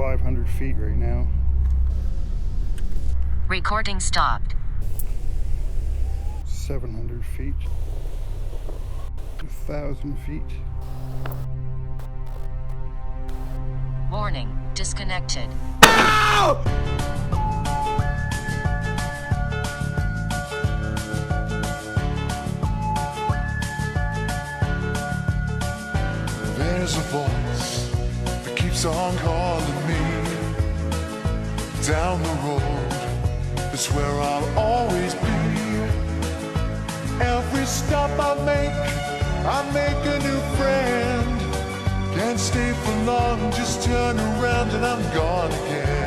500 feet right now. Recording stopped. 700 feet. 1,000 feet. Warning, disconnected. There's a voice that keeps on calling me. Down the road is where I'll always be. Every stop I make a new friend. Can't stay for long, just turn around and I'm gone again.